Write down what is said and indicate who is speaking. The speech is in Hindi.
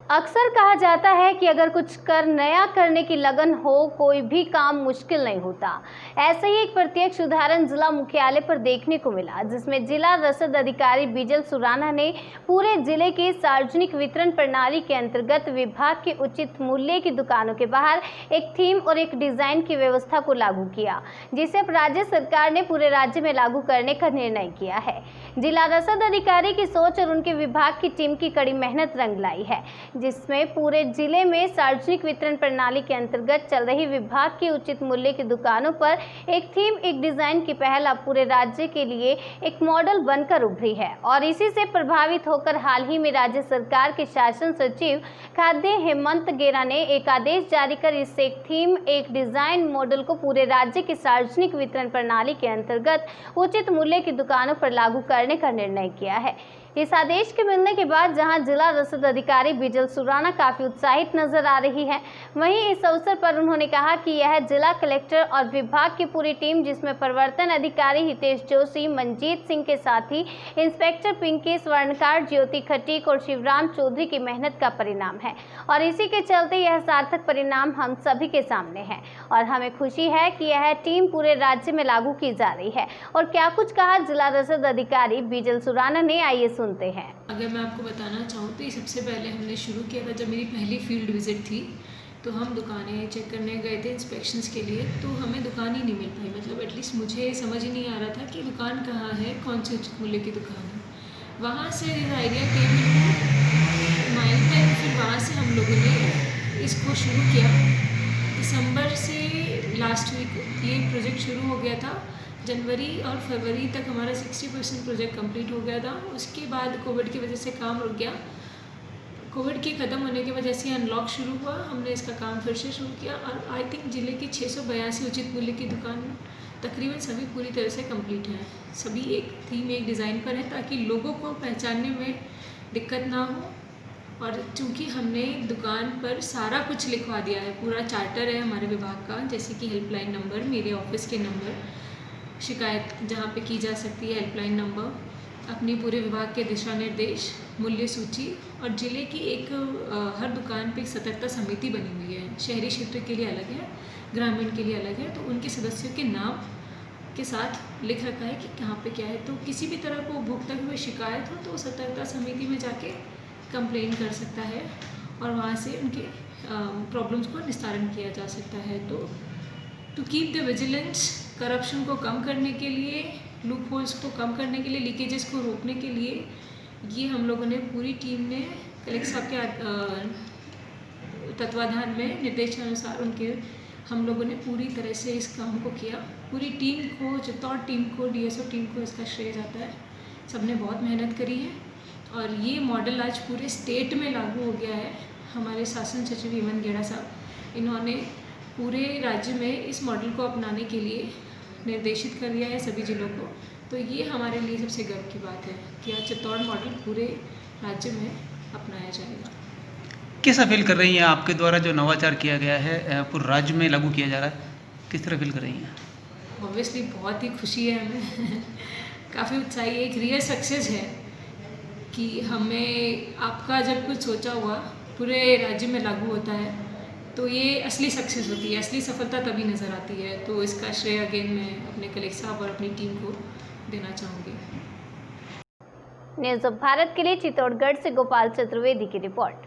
Speaker 1: अक्सर कहा जाता है कि अगर कुछ कर नया करने की लगन हो कोई भी काम मुश्किल नहीं होता। ऐसे ही एक प्रत्यक्ष उदाहरण जिला मुख्यालय पर देखने को मिला, जिसमें जिला रसद अधिकारी बिजल सुराना ने पूरे जिले के सार्वजनिक वितरण प्रणाली के अंतर्गत विभाग के उचित मूल्य की दुकानों के बाहर एक थीम और एक डिजाइन की व्यवस्था को लागू किया, जिसे अब राज्य सरकार ने पूरे राज्य में लागू करने का निर्णय किया है। जिला रसद अधिकारी की सोच और उनके विभाग की टीम की कड़ी मेहनत रंग लाई है, जिसमें पूरे जिले में सार्वजनिक वितरण प्रणाली के अंतर्गत चल रही विभाग की उचित मूल्य की दुकानों पर एक थीम एक डिजाइन की पहल अब पूरे राज्य के लिए एक मॉडल बनकर उभरी है। और इसी से प्रभावित होकर हाल ही में राज्य सरकार के शासन सचिव खाद्य हेमंत गेरा ने एक आदेश जारी कर इस एक थीम एक डिजाइन मॉडल को पूरे राज्य की सार्वजनिक वितरण प्रणाली के अंतर्गत उचित मूल्य की दुकानों पर लागू करने का निर्णय किया है। इस आदेश के मिलने के बाद जहां जिला रसद अधिकारी बिजल सुराना काफी उत्साहित नजर आ रही है, वहीं इस अवसर पर उन्होंने कहा कि यह जिला कलेक्टर और विभाग की पूरी टीम, जिसमें प्रवर्तन अधिकारी हितेश जोशी, मंजीत सिंह के साथ ही इंस्पेक्टर पिंकी स्वर्णकार, ज्योति खटीक और शिवराम चौधरी की मेहनत का परिणाम है। और इसी के चलते यह सार्थक परिणाम हम सभी के सामने है और हमें खुशी है कि यह टीम पूरे राज्य में लागू की जा रही है। और क्या कुछ कहा जिला रसद अधिकारी बिजल सुराना ने, आइए सुनते हैं।
Speaker 2: अगर मैं आपको बताना चाहूँ तो सबसे पहले हमने शुरू किया था जब मेरी पहली फील्ड विजिट थी, तो हम दुकानें चेक करने गए थे इंस्पेक्शंस के लिए, तो हमें दुकान ही नहीं मिल पाई। मतलब एटलीस्ट मुझे समझ ही नहीं आ रहा था कि दुकान कहाँ है, कौन से उचित मूल्य की दुकान है। वहाँ से आइडिया केम माइंड में, फिर वहाँ से हम लोगों ने इसको शुरू किया। दिसंबर से लास्ट वीक ये प्रोजेक्ट शुरू हो गया था। जनवरी और फरवरी तक हमारा 60% प्रोजेक्ट कंप्लीट हो गया था। उसके बाद कोविड की वजह से काम रुक गया। कोविड के ख़त्म होने की वजह से अनलॉक शुरू हुआ, हमने इसका काम फिर से शुरू किया और आई थिंक ज़िले की 682 उचित मूल्य की दुकान तकरीबन सभी पूरी तरह से कंप्लीट हैं। सभी एक थीम एक डिज़ाइन पर है ताकि लोगों को पहचानने में दिक्कत ना हो। और चूँकि हमने दुकान पर सारा कुछ लिखवा दिया है, पूरा चार्टर है हमारे विभाग का, जैसे कि हेल्पलाइन नंबर, मेरे ऑफिस के नंबर, शिकायत जहाँ पे की जा सकती है हेल्पलाइन नंबर, अपनी पूरे विभाग के दिशा निर्देश, मूल्य सूची और ज़िले की एक हर दुकान पे एक सतर्कता समिति बनी हुई है। शहरी क्षेत्र के लिए अलग है, ग्रामीण के लिए अलग है, तो उनके सदस्यों के नाम के साथ लिख रखा है कि कहाँ पे क्या है। तो किसी भी तरह को उपभोक्ता की कोई शिकायत हो तो सतर्कता समिति में जाके कंप्लेन कर सकता है और वहाँ से उनके प्रॉब्लम्स को निस्तारण किया जा सकता है। तो to keep the vigilance, corruption को कम करने के लिए, लूप होल्स को कम करने के लिए, लीकेजेस को रोकने के लिए ये हम लोगों ने पूरी टीम ने कलेक्टर साहब के तत्वाधान में निर्देशानुसार उनके हम लोगों ने पूरी तरह से इस काम को किया। पूरी टीम को, चित्तौड़ टीम को, डीएसओ टीम को इसका श्रेय जाता है। सबने बहुत मेहनत करी है और ये मॉडल आज पूरे स्टेट में लागू हो गया है। हमारे शासन सचिव हेमंत गेरा साहब, इन्होंने पूरे राज्य में इस मॉडल को अपनाने के लिए निर्देशित कर दिया है सभी जिलों को। तो ये हमारे लिए सबसे गर्व की बात है कि आज चित्तौड़ मॉडल पूरे राज्य में अपनाया जाएगा।
Speaker 3: कैसा फील कर रही हैं आपके द्वारा जो नवाचार किया गया है पूरे राज्य में लागू किया जा रहा है, किस तरह फील कर रही हैं?
Speaker 2: ऑब्वियसली बहुत ही खुशी है हमें काफ़ी उत्साही, एक रियल सक्सेस है कि हमें आपका जब कुछ सोचा हुआ पूरे राज्य में लागू होता है तो ये असली सक्सेस होती है, असली सफलता तभी नज़र आती है। तो इसका श्रेय अगेन मैं अपने कलेक्टर साहब और अपनी टीम को देना चाहूँगी।
Speaker 1: न्यूज़ ऑफ भारत के लिए चित्तौड़गढ़ से गोपाल चतुर्वेदी की रिपोर्ट।